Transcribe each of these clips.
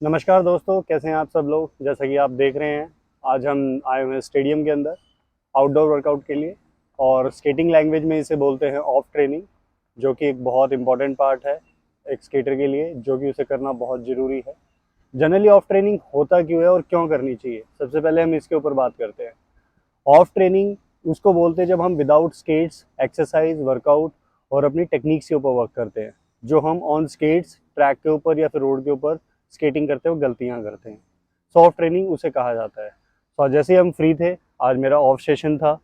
नमस्कार दोस्तों, कैसे हैं आप सब लोग। जैसा कि आप देख रहे हैं, आज हम आए हुए हैं स्टेडियम के अंदर आउटडोर वर्कआउट के लिए। और स्केटिंग लैंग्वेज में इसे बोलते हैं ऑफ ट्रेनिंग, जो कि एक बहुत इंपॉर्टेंट पार्ट है एक स्केटर के लिए, जो कि उसे करना बहुत ज़रूरी है। जनरली ऑफ ट्रेनिंग होता क्यों है और क्यों करनी चाहिए, सबसे पहले हम इसके ऊपर बात करते हैं। ऑफ ट्रेनिंग उसको बोलते हैं जब हम विदाउट स्केट्स एक्सरसाइज वर्कआउट और अपनी टेक्निक्स के ऊपर वर्क करते हैं, जो हम ऑन स्केट्स ट्रैक के ऊपर या फिर रोड के ऊपर स्केटिंग करते हो गलतियां करते हैं। सॉफ्ट ट्रेनिंग उसे कहा जाता है। तो जैसे ही हम फ्री थे, आज मेरा ऑफ सेशन था,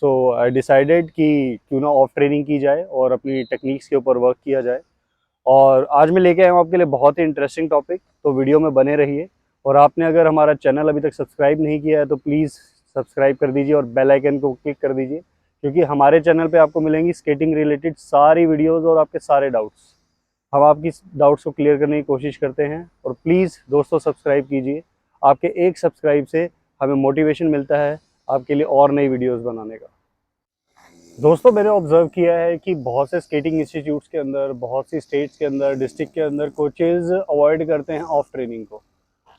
सो आई डिसाइडेड कि क्यों ना ऑफ ट्रेनिंग की जाए और अपनी टेक्निक्स के ऊपर वर्क किया जाए। और आज मैं लेके आया हूँ आपके लिए बहुत ही इंटरेस्टिंग टॉपिक, तो वीडियो में बने रहिए। और आपने अगर हमारा चैनल अभी तक सब्सक्राइब नहीं किया है तो प्लीज़ सब्सक्राइब कर दीजिए और बेल आइकन को क्लिक कर दीजिए, क्योंकि हमारे चैनल पे आपको मिलेंगी स्केटिंग रिलेटेड सारी वीडियोस और आपके सारे डाउट्स। हम आपकी डाउट्स को क्लियर करने की कोशिश करते हैं। और प्लीज़ दोस्तों सब्सक्राइब कीजिए, आपके एक सब्सक्राइब से हमें मोटिवेशन मिलता है आपके लिए और नई वीडियोस बनाने का। दोस्तों, मैंने ऑब्जर्व किया है कि बहुत से स्केटिंग इंस्टीट्यूट्स के अंदर, बहुत सी स्टेट्स के अंदर, डिस्ट्रिक्ट के अंदर कोचेज़ अवॉइड करते हैं ऑफ ट्रेनिंग को।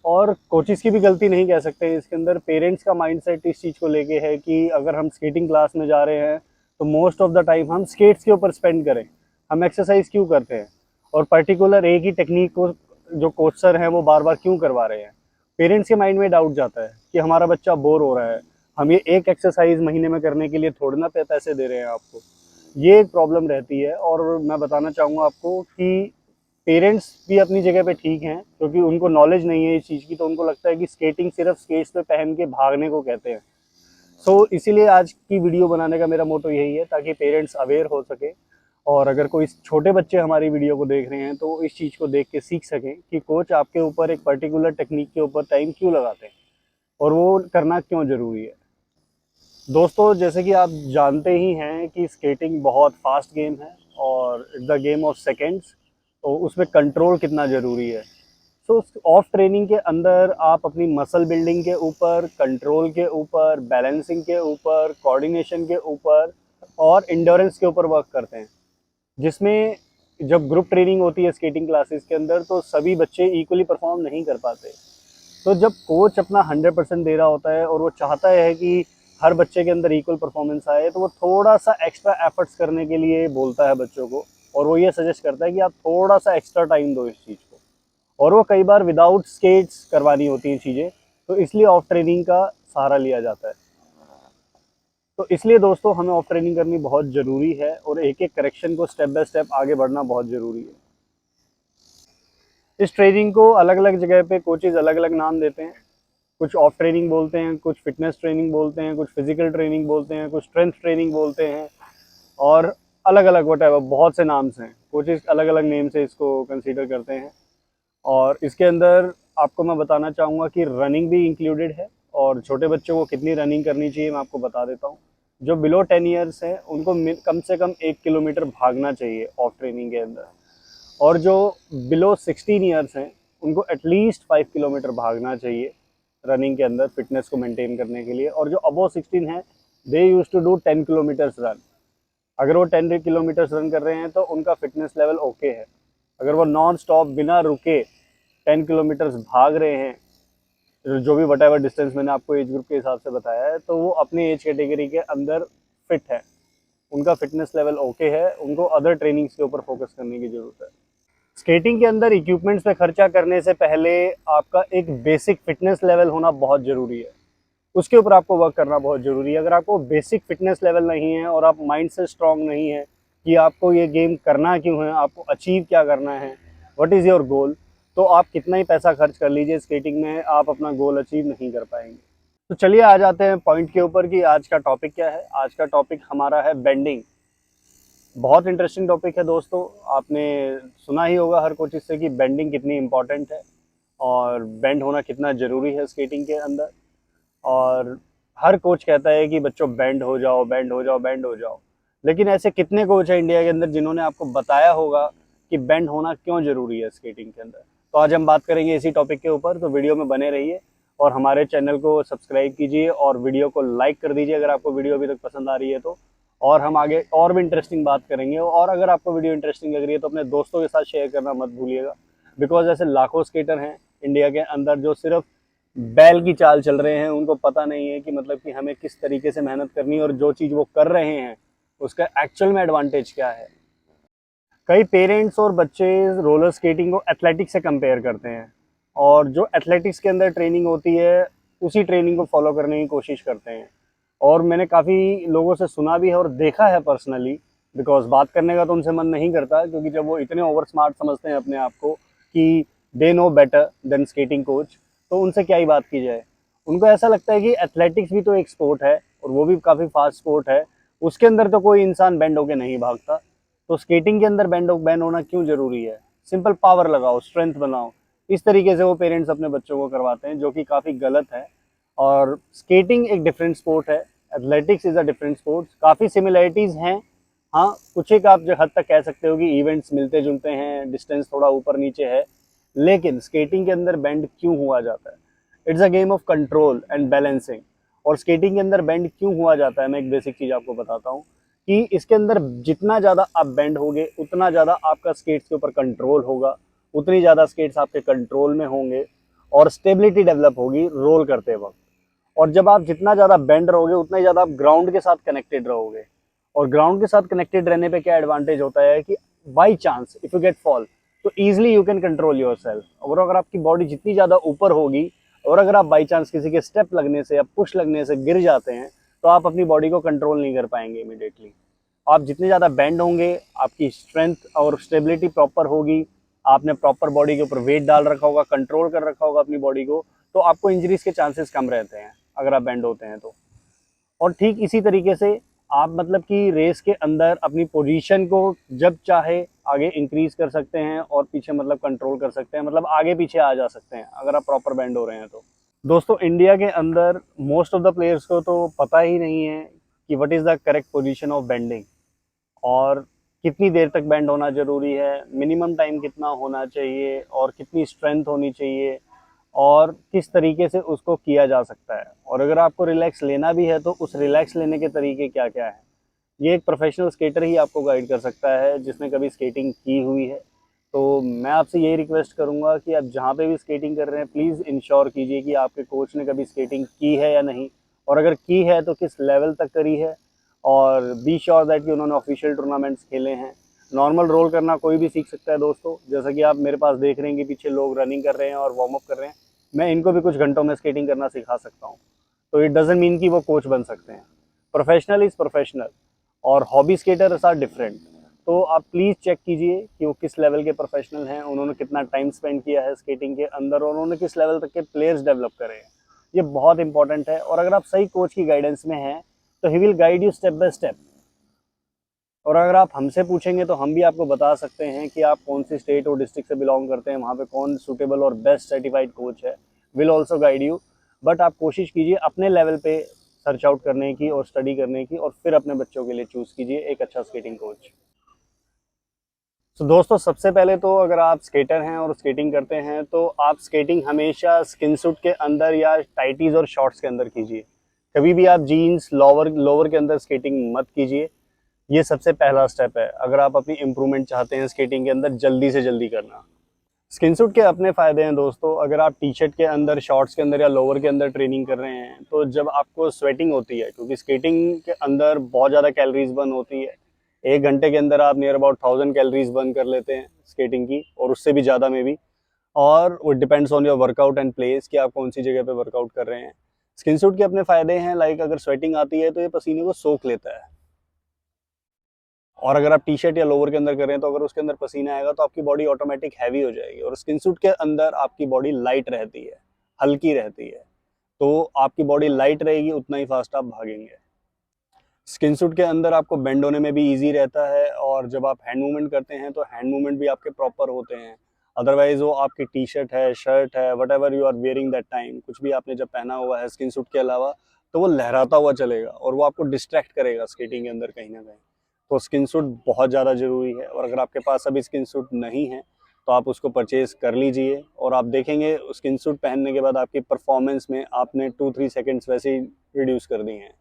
और कोचेज़ की भी गलती नहीं कह सकते इसके अंदर, पेरेंट्स का माइंडसेट इस चीज़ को लेके है कि अगर हम स्केटिंग क्लास में जा रहे हैं तो मोस्ट ऑफ द टाइम हम स्केट्स के ऊपर स्पेंड करें, हम एक्सरसाइज क्यों करते हैं, और पर्टिकुलर एक ही टेक्निक को जो कोच सर हैं वो बार बार क्यों करवा रहे हैं। पेरेंट्स के माइंड में डाउट जाता है कि हमारा बच्चा बोर हो रहा है, हम ये एक एक्सरसाइज महीने में करने के लिए थोड़ी ना पैसे दे रहे हैं आपको। ये एक प्रॉब्लम रहती है। और मैं बताना चाहूँगा आपको कि पेरेंट्स भी अपनी जगह पे ठीक हैं, क्योंकि उनको नॉलेज नहीं है इस चीज़ की, तो उनको लगता है कि स्केटिंग सिर्फ स्केट्स पे पहन के भागने को कहते हैं। सो इसीलिए आज की वीडियो बनाने का मेरा मोटो यही है, ताकि पेरेंट्स अवेयर हो सके। और अगर कोई छोटे बच्चे हमारी वीडियो को देख रहे हैं तो इस चीज़ को देख के सीख सकें कि कोच आपके ऊपर एक पर्टिकुलर टेक्निक के ऊपर टाइम क्यों लगाते हैं और वो करना क्यों ज़रूरी है। दोस्तों, जैसे कि आप जानते ही हैं कि स्केटिंग बहुत फास्ट गेम है और it's the game of seconds, तो उसमें कंट्रोल कितना ज़रूरी है। सो ऑफ ट्रेनिंग के अंदर आप अपनी मसल बिल्डिंग के ऊपर, कंट्रोल के ऊपर, बैलेंसिंग के ऊपर, कोऑर्डिनेशन के ऊपर और इंड्योरेंस के ऊपर वर्क करते हैं, जिसमें जब ग्रुप ट्रेनिंग होती है स्केटिंग क्लासेस के अंदर तो सभी बच्चे इक्वली परफॉर्म नहीं कर पाते। तो जब कोच अपना 100% दे रहा होता है और वो चाहता है कि हर बच्चे के अंदर इक्वल परफॉर्मेंस आए, तो वो थोड़ा सा एक्स्ट्रा एफर्ट्स करने के लिए बोलता है बच्चों को, और वो ये सजेस्ट करता है कि आप थोड़ा सा एक्स्ट्रा टाइम दो इस चीज़ को। और वो कई बार विदाउट स्केट्स करवानी होती हैं चीज़ें, तो इसलिए ऑफ ट्रेनिंग का सहारा लिया जाता है। तो इसलिए दोस्तों, हमें ऑफ ट्रेनिंग करनी बहुत ज़रूरी है और एक एक करेक्शन को स्टेप बाय स्टेप आगे बढ़ना बहुत ज़रूरी है। इस ट्रेनिंग को अलग अलग जगह पे कोचेज़ अलग अलग नाम देते हैं। कुछ ऑफ ट्रेनिंग बोलते हैं, कुछ फिटनेस ट्रेनिंग बोलते हैं, कुछ फिजिकल ट्रेनिंग बोलते हैं, कुछ स्ट्रेंथ ट्रेनिंग बोलते हैं, और अलग अलग वटेवर बहुत से नाम्स हैं। कोचेज़ अलग अलग नेम से इसको कंसीडर करते हैं। और इसके अंदर आपको मैं बताना चाहूँगा कि रनिंग भी इंक्लूडेड है। और छोटे बच्चों को कितनी रनिंग करनी चाहिए मैं आपको बता देता हूँ। जो बिलो 10 ईयर्स हैं उनको कम से कम 1 किलोमीटर भागना चाहिए ऑफ ट्रेनिंग के अंदर। और जो बिलो 16 ईयर्स हैं उनको एटलीस्ट 5 किलोमीटर भागना चाहिए रनिंग के अंदर, फिटनेस को मेंटेन करने के लिए। और जो अबव 16 है, they use to do 10 kilometres run. अगर वो 10 किलोमीटर्स रन कर रहे हैं तो उनका फिटनेस लेवल ओके है। अगर वो नॉन स्टॉप बिना रुके 10 किलोमीटर्स भाग रहे हैं, जो भी वट एवर डिस्टेंस मैंने आपको एज ग्रुप के हिसाब से बताया है, तो वो अपनी एज कैटेगरी के अंदर फिट है, उनका फिटनेस लेवल ओके है, उनको अदर ट्रेनिंग्स के ऊपर फोकस करने की ज़रूरत है। स्केटिंग के अंदर इक्विपमेंट्स पे खर्चा करने से पहले आपका एक बेसिक फिटनेस लेवल होना बहुत ज़रूरी है, उसके ऊपर आपको वर्क करना बहुत ज़रूरी है। अगर आपको बेसिक फिटनेस लेवल नहीं है और आप माइंड से स्ट्रांग नहीं है कि आपको ये गेम करना क्यों है, आपको अचीव क्या करना है, व्हाट इज़ योर गोल, तो आप कितना ही पैसा खर्च कर लीजिए स्केटिंग में, आप अपना गोल अचीव नहीं कर पाएंगे। तो चलिए आ जाते हैं पॉइंट के ऊपर कि आज का टॉपिक क्या है। आज का टॉपिक हमारा है बेंडिंग। बहुत इंटरेस्टिंग टॉपिक है दोस्तों। आपने सुना ही होगा हर कोचिज से कि बेंडिंग कितनी इंपॉर्टेंट है और बेंड होना कितना ज़रूरी है स्केटिंग के अंदर। और हर कोच कहता है कि बच्चों बेंड हो जाओ, बेंड हो जाओ, बेंड हो जाओ। लेकिन ऐसे कितने कोच हैं इंडिया के अंदर जिन्होंने आपको बताया होगा कि बेंड होना क्यों ज़रूरी है स्केटिंग के अंदर। तो आज हम बात करेंगे इसी टॉपिक के ऊपर, तो वीडियो में बने रहिए और हमारे चैनल को सब्सक्राइब कीजिए और वीडियो को लाइक कर दीजिए अगर आपको वीडियो अभी तक पसंद आ रही है तो। और हम आगे और भी इंटरेस्टिंग बात करेंगे। और अगर आपको वीडियो इंटरेस्टिंग लग रही है तो अपने दोस्तों के साथ शेयर करना मत भूलिएगा, बिकॉज ऐसे लाखों स्केटर हैं इंडिया के अंदर जो सिर्फ बैल की चाल चल रहे हैं, उनको पता नहीं है कि मतलब कि हमें किस तरीके से मेहनत करनी है और जो चीज़ वो कर रहे हैं उसका एक्चुअल में एडवांटेज क्या है। कई पेरेंट्स और बच्चे रोलर स्केटिंग को एथलेटिक्स से कंपेयर करते हैं और जो एथलेटिक्स के अंदर ट्रेनिंग होती है उसी ट्रेनिंग को फॉलो करने की कोशिश करते हैं। और मैंने काफ़ी लोगों से सुना भी है और देखा है पर्सनली, बिकॉज बात करने का तो उनसे मन नहीं करता, क्योंकि जब वो इतने ओवर स्मार्ट समझते हैं अपने आप को कि they know better than skating coach, तो उनसे क्या ही बात की जाए। उनको ऐसा लगता है कि एथलेटिक्स भी तो एक स्पोर्ट है और वो भी काफ़ी फास्ट स्पोर्ट है, उसके अंदर तो कोई इंसान बेंड होके नहीं भागता, तो स्केटिंग के अंदर बैंड होना क्यों ज़रूरी है। सिंपल पावर लगाओ, स्ट्रेंथ बनाओ। इस तरीके से वो पेरेंट्स अपने बच्चों को करवाते हैं, जो कि काफ़ी गलत है। और स्केटिंग एक डिफरेंट स्पोर्ट है, athletics is a different sport. काफ़ी सिमिलरिटीज़ हैं, हाँ कुछ एक आप जो हद तक कह सकते हो कि इवेंट्स मिलते जुलते हैं, डिस्टेंस थोड़ा ऊपर नीचे है, लेकिन स्केटिंग के अंदर बेंड क्यों हुआ जाता है? It's a game of control and balancing. और स्केटिंग के अंदर बेंड क्यों हुआ जाता है, मैं एक बेसिक चीज़ आपको बताता हूँ कि इसके अंदर जितना ज़्यादा आप बेंड होगे उतना ज़्यादा आपका स्केट्स के ऊपर कंट्रोल होगा, उतनी ज़्यादा स्केट्स आपके कंट्रोल में होंगे और स्टेबिलिटी डेवलप होगी रोल करते वक्त। और जब आप जितना ज़्यादा बेंड रहोगे उतना ही ज़्यादा आप ग्राउंड के साथ कनेक्टेड रहोगे। और ग्राउंड के साथ कनेक्टेड रहने पे क्या एडवांटेज होता है कि by chance if you get fall तो easily you can control yourself. और अगर आपकी बॉडी जितनी ज़्यादा ऊपर होगी और अगर आप बाई चांस किसी के स्टेप लगने से या पुश लगने से गिर जाते हैं तो आप अपनी बॉडी को कंट्रोल नहीं कर पाएंगे इमिडिएटली। आप जितने ज़्यादा बेंड होंगे आपकी स्ट्रेंथ और स्टेबिलिटी प्रॉपर होगी, आपने प्रॉपर बॉडी के ऊपर वेट डाल रखा होगा, कंट्रोल कर रखा होगा अपनी बॉडी को, तो आपको इंजरीज के चांसेस कम रहते हैं अगर आप बेंड होते हैं तो। और ठीक इसी तरीके से आप मतलब कि रेस के अंदर अपनी पोजीशन को जब चाहे आगे इंक्रीज कर सकते हैं और पीछे मतलब कंट्रोल कर सकते हैं, मतलब आगे पीछे आ जा सकते हैं अगर आप प्रॉपर बेंड हो रहे हैं तो। दोस्तों इंडिया के अंदर मोस्ट ऑफ द प्लेयर्स को तो पता ही नहीं है कि what is the correct position of bending और कितनी देर तक बैंड होना ज़रूरी है, मिनिमम टाइम कितना होना चाहिए और कितनी स्ट्रेंथ होनी चाहिए और किस तरीके से उसको किया जा सकता है। और अगर आपको रिलैक्स लेना भी है तो उस रिलैक्स लेने के तरीके क्या क्या हैं, ये एक प्रोफेशनल स्केटर ही आपको गाइड कर सकता है जिसने कभी स्केटिंग की हुई है। तो मैं आपसे यही रिक्वेस्ट करूंगा कि आप जहाँ पे भी स्केटिंग कर रहे हैं प्लीज़ इंश्योर कीजिए कि आपके कोच ने कभी स्केटिंग की है या नहीं, और अगर की है तो किस लेवल तक करी है, और बी श्योर दैट कि उन्होंने ऑफिशियल टूर्नामेंट्स खेले हैं। नॉर्मल रोल करना कोई भी सीख सकता है दोस्तों, जैसा कि आप मेरे पास देख रहे हैं कि पीछे लोग रनिंग कर रहे हैं और वार्म अप कर रहे हैं, मैं इनको भी कुछ घंटों में स्केटिंग करना सिखा सकता हूँ। तो इट डजेंट मीन कि वो कोच बन सकते हैं। प्रोफेशनल इज़ प्रोफेशनल और हॉबी स्केटर्स आर डिफरेंट। तो आप प्लीज़ चेक कीजिए कि वो किस लेवल के प्रोफेशनल हैं, उन्होंने कितना टाइम स्पेंड किया है स्केटिंग के अंदर और उन्होंने किस लेवल तक के प्लेयर्स डेवलप करे हैं। ये बहुत इंपॉर्टेंट है और अगर आप सही कोच की गाइडेंस में हैं तो he will guide you step by step. और अगर आप हमसे पूछेंगे तो हम भी आपको बता सकते हैं कि आप कौन सी स्टेट और डिस्ट्रिक्ट से बिलोंग करते हैं, वहाँ पे कौन सूटेबल और बेस्ट सर्टिफाइड कोच है, will also guide you. But आप कोशिश कीजिए अपने लेवल पे सर्च आउट करने की और स्टडी करने की और फिर अपने बच्चों के लिए चूज़ कीजिए एक अच्छा स्केटिंग कोच। तो दोस्तों सबसे पहले तो अगर आप स्केटर हैं और स्केटिंग करते हैं तो आप स्केटिंग हमेशा स्किन सूट के अंदर या टाइटीज़ और शॉर्ट्स के अंदर कीजिए। कभी भी आप जीन्स लोअर लोअर के अंदर स्केटिंग मत कीजिए। ये सबसे पहला स्टेप है अगर आप अपनी इम्प्रूवमेंट चाहते हैं स्केटिंग के अंदर जल्दी से जल्दी करना। स्किन सूट के अपने फ़ायदे हैं दोस्तों। अगर आप टी शर्ट के अंदर, शॉर्ट्स के अंदर या लोअर के अंदर ट्रेनिंग कर रहे हैं तो जब आपको स्वेटिंग होती है, क्योंकि स्केटिंग के अंदर बहुत ज़्यादा कैलोरीज बर्न होती है, 1 घंटे के अंदर आप नियर अबाउट 1000 कैलोरीज बर्न कर लेते हैं स्केटिंग की, और उससे भी ज़्यादा में भी। और वो depends on your workout and place कि आप कौन सी जगह पे वर्कआउट कर रहे हैं। स्किन सूट के अपने फ़ायदे हैं, लाइक अगर स्वेटिंग आती है तो ये पसीने को सोख लेता है, और अगर आप टी शर्ट या लोअर के अंदर कर रहे हैं तो अगर उसके अंदर पसीना आएगा तो आपकी बॉडी ऑटोमेटिक हैवी हो जाएगी। और स्किन सूट के अंदर आपकी बॉडी लाइट रहती है, हल्की रहती है, तो आपकी बॉडी लाइट रहेगी उतना ही फास्ट आप भागेंगे। स्किन सूट के अंदर आपको बेंड होने में भी इजी रहता है, और जब आप हैंड मूवमेंट करते हैं तो हैंड मूवमेंट भी आपके प्रॉपर होते हैं। अदरवाइज वो आपकी टी शर्ट है, शर्ट है, whatever you are wearing that time, कुछ भी आपने जब पहना हुआ है स्किन सूट के अलावा, तो वो लहराता हुआ चलेगा और वो आपको डिस्ट्रैक्ट करेगा स्केटिंग के अंदर कहीं ना कहीं। तो स्किन सूट बहुत ज़्यादा ज़रूरी है, और अगर आपके पास अभी स्किन सूट नहीं है तो आप उसको परचेज़ कर लीजिए, और आप देखेंगे स्किन सूट पहनने के बाद आपकी परफॉर्मेंस में आपने 2-3 सेकेंड्स वैसे ही रिड्यूस कर दिए हैं।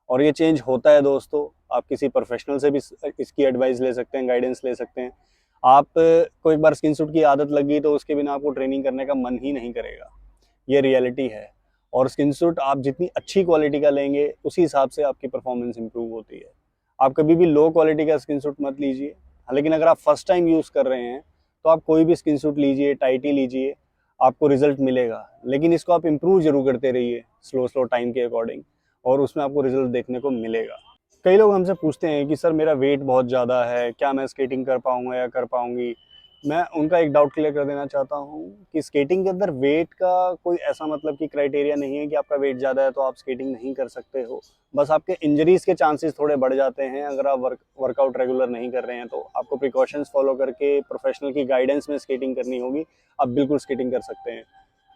और ये चेंज होता है दोस्तों। आप किसी प्रोफेशनल से भी इसकी एडवाइस ले सकते हैं, गाइडेंस ले सकते हैं। आप को एक बार स्किन सूट की आदत लग गई तो उसके बिना आपको ट्रेनिंग करने का मन ही नहीं करेगा, ये रियलिटी है। और स्किन सूट आप जितनी अच्छी क्वालिटी का लेंगे उसी हिसाब से आपकी परफॉर्मेंस इंप्रूव होती है। आप कभी भी लो क्वालिटी का स्किन सूट मत लीजिए, लेकिन अगर आप फर्स्ट टाइम यूज़ कर रहे हैं तो आप कोई भी स्किन सूट लीजिए, टाइट ही लीजिए, आपको रिजल्ट मिलेगा। लेकिन इसको आप इम्प्रूव जरूर करते रहिए स्लो स्लो टाइम के अकॉर्डिंग, और उसमें आपको रिजल्ट देखने को मिलेगा। कई लोग हमसे पूछते हैं कि सर मेरा वेट बहुत ज़्यादा है, क्या मैं स्केटिंग कर पाऊँगा या कर पाऊँगी। मैं उनका एक डाउट क्लियर कर देना चाहता हूँ कि स्केटिंग के अंदर वेट का कोई ऐसा मतलब कि क्राइटेरिया नहीं है कि आपका वेट ज़्यादा है तो आप स्केटिंग नहीं कर सकते हो। बस आपके इंजरीज के चांसेस थोड़े बढ़ जाते हैं अगर आप वर्कआउट रेगुलर नहीं कर रहे हैं। तो आपको प्रिकॉशंस फॉलो करके प्रोफेशनल की गाइडेंस में स्केटिंग करनी होगी। आप बिल्कुल स्केटिंग कर सकते हैं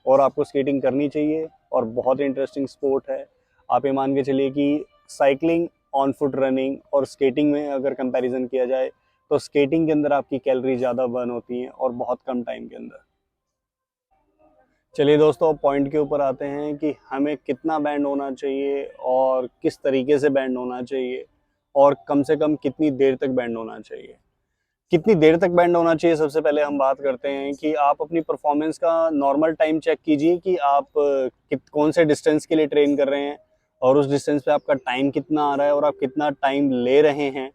और आपको स्केटिंग करनी चाहिए, और बहुत इंटरेस्टिंग स्पोर्ट है। आप ये मान के चलिए कि साइकिलिंग, ऑन फुट रनिंग और स्केटिंग में अगर कंपैरिजन किया जाए तो स्केटिंग के अंदर आपकी कैलोरी ज़्यादा बर्न होती हैं और बहुत कम टाइम के अंदर। चलिए दोस्तों, अब पॉइंट के ऊपर आते हैं कि हमें कितना बैंड होना चाहिए और किस तरीके से बैंड होना चाहिए और कम से कम कितनी देर तक बैंड होना चाहिए। कितनी देर तक बैंड होना चाहिए, सबसे पहले हम बात करते हैं कि आप अपनी परफॉर्मेंस का नॉर्मल टाइम चेक कीजिए कि आप कौन से डिस्टेंस के लिए ट्रेन कर रहे हैं और उस डिस्टेंस पे आपका टाइम कितना आ रहा है और आप कितना टाइम ले रहे हैं।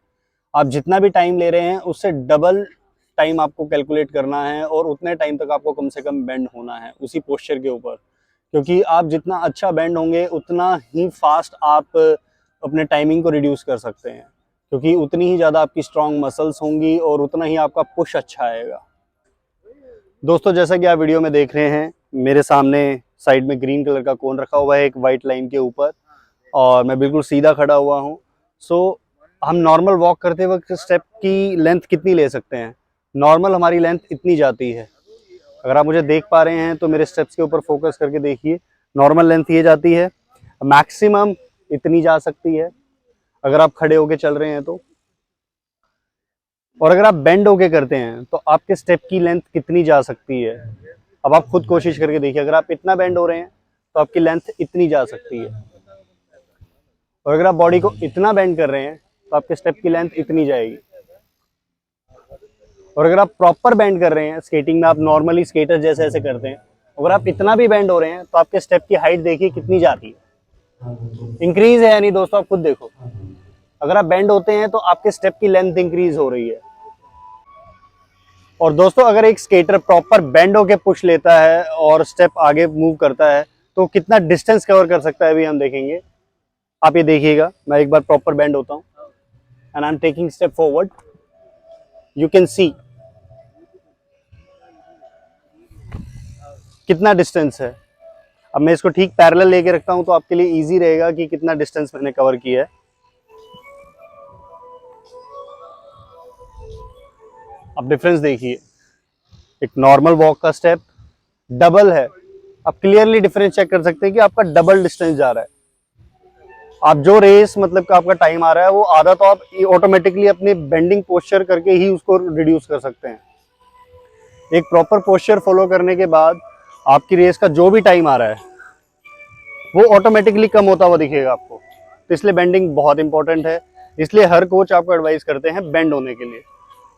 आप जितना भी टाइम ले रहे हैं उससे डबल टाइम आपको कैलकुलेट करना है और उतने टाइम तक आपको कम से कम बेंड होना है उसी पोस्चर के ऊपर। क्योंकि आप जितना अच्छा बेंड होंगे उतना ही फास्ट आप अपने टाइमिंग को रिड्यूस कर सकते हैं, क्योंकि उतनी ही ज़्यादा आपकी स्ट्रॉन्ग मसल्स होंगी और उतना ही आपका पुश अच्छा आएगा। दोस्तों, जैसा कि आप वीडियो में देख रहे हैं, मेरे सामने साइड में ग्रीन कलर का कोन रखा हुआ है एक वाइट लाइन के ऊपर, और मैं बिल्कुल सीधा खड़ा हुआ हूँ। सो हम नॉर्मल वॉक करते वक्त स्टेप की लेंथ कितनी ले सकते हैं? नॉर्मल हमारी लेंथ इतनी जाती है। अगर आप मुझे देख पा रहे हैं तो मेरे स्टेप्स के ऊपर फोकस करके देखिए, नॉर्मल लेंथ ये जाती है, मैक्सिमम इतनी जा सकती है अगर आप खड़े होके चल रहे हैं तो। और अगर आप बेंड होके करते हैं तो आपके स्टेप की लेंथ कितनी जा सकती है? अब आप खुद कोशिश करके देखिए, अगर आप इतना बेंड हो रहे हैं तो आपकी लेंथ इतनी जा सकती है, और अगर आप बॉडी को इतना बेंड कर रहे हैं तो आपके स्टेप की लेंथ इतनी जाएगी। और अगर आप प्रॉपर बेंड कर रहे हैं, स्केटिंग में आप नॉर्मली स्केटर जैसे ऐसे करते हैं, अगर आप इतना भी बेंड हो रहे हैं तो आपके स्टेप की हाइट देखिए कितनी जाती है, इंक्रीज है या नहीं दोस्तों, आप खुद देखो। अगर आप बेंड होते हैं तो आपके स्टेप की लेंथ इंक्रीज हो रही है। और दोस्तों, अगर एक स्केटर प्रॉपर बेंड होके पुश लेता है और स्टेप आगे मूव करता है तो कितना डिस्टेंस कवर कर सकता है अभी हम देखेंगे। आप ये देखिएगा, मैं एक बार प्रॉपर बेंड होता हूँ and I am taking step forward, you can see कितना डिस्टेंस है। अब मैं इसको ठीक पैरेलल लेके रखता हूं तो आपके लिए इजी रहेगा कि कितना डिस्टेंस मैंने कवर किया है। अब डिफरेंस देखिए, एक नॉर्मल वॉक का स्टेप डबल है। आप क्लियरली डिफरेंस चेक कर सकते हैं कि आपका डबल डिस्टेंस जा रहा है। आप जो रेस मतलब का आपका टाइम आ रहा है वो आधा तो आप ऑटोमेटिकली अपने बेंडिंग पोस्चर करके ही उसको रिड्यूस कर सकते हैं। एक प्रॉपर पोस्चर फॉलो करने के बाद आपकी रेस का जो भी टाइम आ रहा है वो ऑटोमेटिकली कम होता हुआ दिखेगा आपको। तो इसलिए बेंडिंग बहुत इंपॉर्टेंट है, इसलिए हर कोच आपको एडवाइस करते हैं बेंड होने के लिए।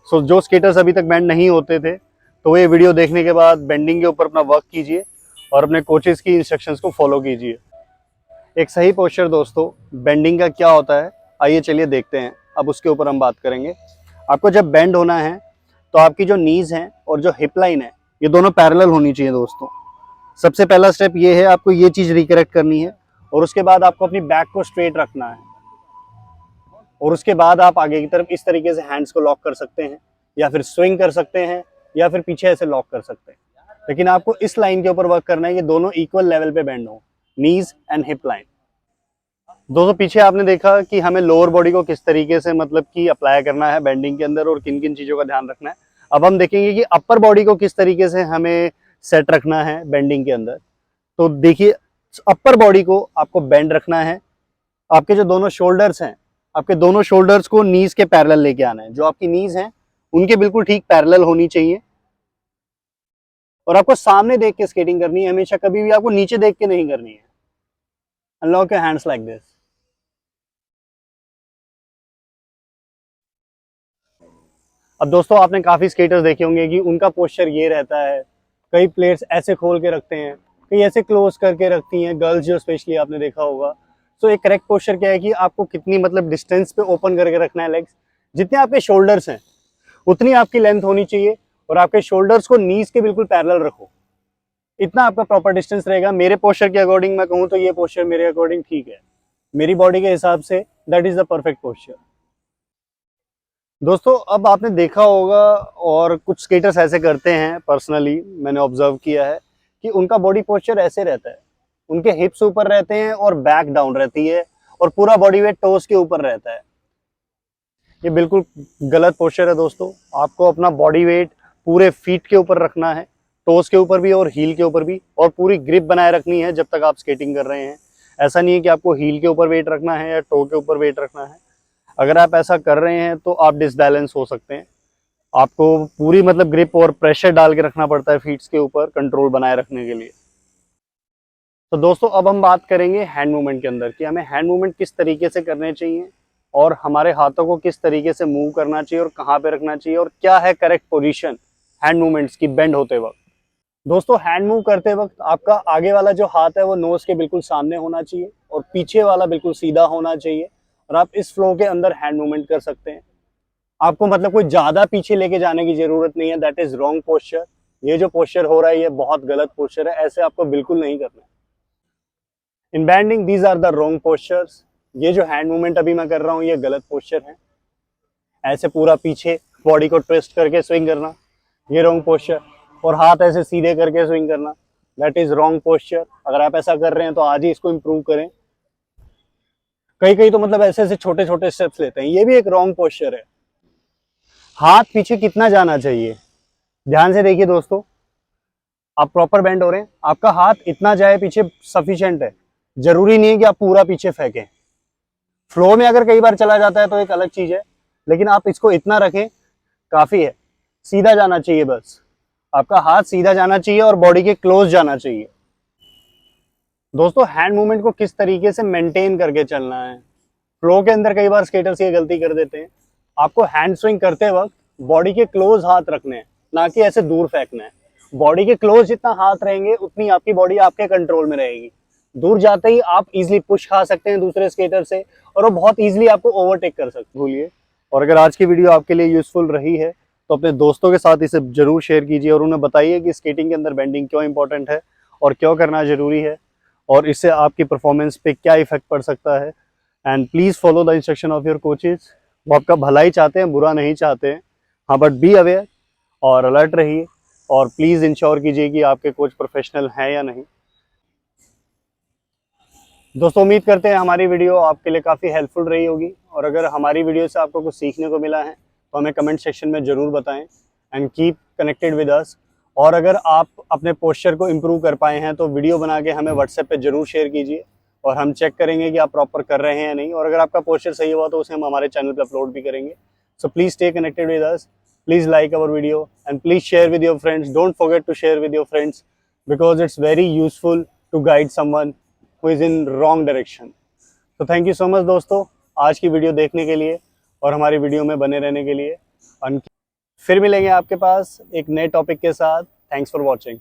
सो जो स्केटर्स अभी तक बेंड नहीं होते थे तो ये वीडियो देखने के बाद बेंडिंग के ऊपर अपना वर्क कीजिए और अपने कोचेस की इंस्ट्रक्शंस को फॉलो कीजिए। एक सही पोस्चर दोस्तों बेंडिंग का क्या होता है, आइए चलिए देखते हैं। अब उसके ऊपर हम बात करेंगे। आपको जब बेंड होना है तो आपकी जो नीज हैं और जो हिप लाइन है ये दोनों पैरेलल होनी चाहिए दोस्तों। सबसे पहला स्टेप ये है, आपको ये चीज़ रिकरेक्ट करनी है, और उसके बाद आपको अपनी बैक को स्ट्रेट रखना है, और उसके बाद आप आगे की तरफ इस तरीके से हैंड्स को लॉक कर सकते हैं या फिर स्विंग कर सकते हैं या फिर पीछे ऐसे लॉक कर सकते हैं। लेकिन आपको इस लाइन के ऊपर वर्क करना है कि दोनों इक्वल लेवल पे बेंड हो, नीज एंड हिप लाइन। दोस्तों, पीछे आपने देखा कि हमें लोअर बॉडी को किस तरीके से मतलब कि अप्लाई करना है बेंडिंग के अंदर और किन किन चीज़ों का ध्यान रखना है। अब हम देखेंगे कि अपर बॉडी को किस तरीके से हमें सेट रखना है बेंडिंग के अंदर। तो देखिए, अपर बॉडी को आपको बेंड रखना है। आपके जो दोनों शोल्डर्स हैं, आपके दोनों शोल्डर्स को नीज के पैरेलल लेके आना है। जो आपकी नीज हैं उनके बिल्कुल ठीक पैरेलल होनी चाहिए, और आपको सामने देख के स्केटिंग करनी है हमेशा, कभी भी आपको नीचे देख के नहीं करनी है। Unlock your hands like this. अब दोस्तों आपने काफ़ी स्केटर्स देखे होंगे कि उनका पोस्चर ये रहता है, कई प्लेयर्स ऐसे खोल के रखते हैं, कई ऐसे क्लोज करके रखती हैं, गर्ल्स जो स्पेशली आपने देखा होगा। तो एक करेक्ट पोस्चर क्या है कि आपको कितनी मतलब डिस्टेंस पे ओपन करके रखना है लेग्स, जितने आपके शोल्डर्स हैं उतनी आपकी लेंथ होनी चाहिए, और आपके शोल्डर्स को नीज के बिल्कुल पैरेलल रखो, इतना आपका प्रॉपर डिस्टेंस रहेगा। मेरे पोस्चर के अकॉर्डिंग मैं कहूँ तो ये पोस्चर मेरे अकॉर्डिंग ठीक है, मेरी बॉडी के हिसाब say that is the perfect posture. दोस्तों अब आपने देखा होगा और कुछ स्केटर्स ऐसे करते हैं, पर्सनली मैंने ऑब्जर्व किया है कि उनका बॉडी पोस्चर ऐसे रहता है, उनके हिप्स ऊपर रहते हैं और बैक डाउन रहती है और पूरा बॉडी वेट टोस के ऊपर रहता है। ये बिल्कुल गलत पोस्चर है दोस्तों। आपको अपना बॉडी वेट पूरे फीट के ऊपर रखना है, टोस के ऊपर भी और हील के ऊपर भी, और पूरी ग्रिप बनाए रखनी है जब तक आप स्केटिंग कर रहे हैं। ऐसा नहीं है कि आपको हील के ऊपर वेट रखना है या टो के ऊपर वेट रखना है। अगर आप ऐसा कर रहे हैं तो आप डिसबैलेंस हो सकते हैं। आपको पूरी मतलब ग्रिप और प्रेशर डाल के रखना पड़ता है फीट्स के ऊपर कंट्रोल बनाए रखने के लिए। तो दोस्तों अब हम बात करेंगे हैंड मूवमेंट के अंदर कि हमें हैंड मूवमेंट किस तरीके से करने चाहिए और हमारे हाथों को किस तरीके से मूव करना चाहिए और कहाँ पे रखना चाहिए और क्या है करेक्ट पोजीशन हैंड मूवमेंट्स की बेंड होते वक्त। दोस्तों हैंड मूव करते वक्त आपका आगे वाला जो हाथ है वो नोज के बिल्कुल सामने होना चाहिए और पीछे वाला बिल्कुल सीधा होना चाहिए, और आप इस फ्लो के अंदर हैंड मूवमेंट कर सकते हैं। आपको मतलब कोई ज्यादा पीछे लेके जाने की जरूरत नहीं है, दैट इज रॉन्ग पोस्चर। ये जो पोस्चर हो रहा है ये बहुत गलत पोस्चर है, ऐसे आपको बिल्कुल नहीं करना है। In bending these are the wrong postures. ये जो हैंड मूवमेंट अभी मैं कर रहा हूँ ये गलत पोस्चर है। ऐसे पूरा पीछे बॉडी को ट्विस्ट करके स्विंग करना ये रॉन्ग पोस्चर, और हाथ ऐसे सीधे करके स्विंग करना दैट इज रॉन्ग पोस्चर। अगर आप ऐसा कर रहे हैं तो आज ही इसको इम्प्रूव करें। कई कई तो मतलब ऐसे ऐसे छोटे छोटे स्टेप्स लेते हैं, ये भी एक रॉन्ग पोस्चर है। हाथ पीछे कितना जाना चाहिए, ध्यान से देखिए दोस्तों। आप प्रॉपर बेंड हो रहे हैं, आपका हाथ इतना जाए पीछे सफिशिएंट है, जरूरी नहीं है कि आप पूरा पीछे फेंकें। फ्लो में अगर कई बार चला जाता है तो एक अलग चीज है, लेकिन आप इसको इतना रखें काफी है। सीधा जाना चाहिए, बस आपका हाथ सीधा जाना चाहिए और बॉडी के क्लोज जाना चाहिए। दोस्तों हैंड मूवमेंट को किस तरीके से मेंटेन करके चलना है, फ्लो के अंदर कई बार स्केटर्स ये गलती कर देते हैं। आपको हैंड स्विंग करते वक्त बॉडी के क्लोज हाथ रखने हैं, ना कि ऐसे दूर फेंकना है। बॉडी के क्लोज जितना हाथ रहेंगे उतनी आपकी बॉडी आपके कंट्रोल में रहेगी। दूर जाते ही आप इजीली पुश खा सकते हैं दूसरे स्केटर से, और वो बहुत इजीली आपको ओवरटेक कर सकते। भूलिए, और अगर आज की वीडियो आपके लिए यूजफुल रही है तो अपने दोस्तों के साथ इसे जरूर शेयर कीजिए और उन्हें बताइए कि स्केटिंग के अंदर बेंडिंग क्यों इंपॉर्टेंट है और क्यों करना जरूरी है, और इससे आपकी परफॉर्मेंस पे क्या इफेक्ट पड़ सकता है। And please follow the instruction of your coaches. वो आपका भला ही चाहते हैं, बुरा नहीं चाहते हैं। हाँ, बट बी अवेयर और अलर्ट रहिए, और प्लीज इंश्योर कीजिए कि आपके कोच प्रोफेशनल हैं या नहीं। दोस्तों उम्मीद करते हैं हमारी वीडियो आपके लिए काफ़ी हेल्पफुल रही होगी, और अगर हमारी वीडियो से आपको कुछ सीखने को मिला है तो हमें कमेंट सेक्शन में ज़रूर बताएं। एंड कीप कनेक्टेड विद अस। और अगर आप अपने पोस्चर को इम्प्रूव कर पाए हैं तो वीडियो बना के हमें व्हाट्सएप पे ज़रूर शेयर कीजिए, और हम चेक करेंगे कि आप प्रॉपर कर रहे हैं या नहीं, और अगर आपका पोस्चर सही हुआ तो उसे हम हमारे चैनल पर अपलोड भी करेंगे। So please stay connected with us, please like our video and please share with your friends. Don't forget to share with your friends because it's very useful to guide someone who is in wrong direction। तो thank you so much दोस्तों आज की video देखने के लिए और हमारी video में बने रहने के लिए। फिर मिलेंगे आपके पास एक नए टॉपिक के साथ। Thanks for watching.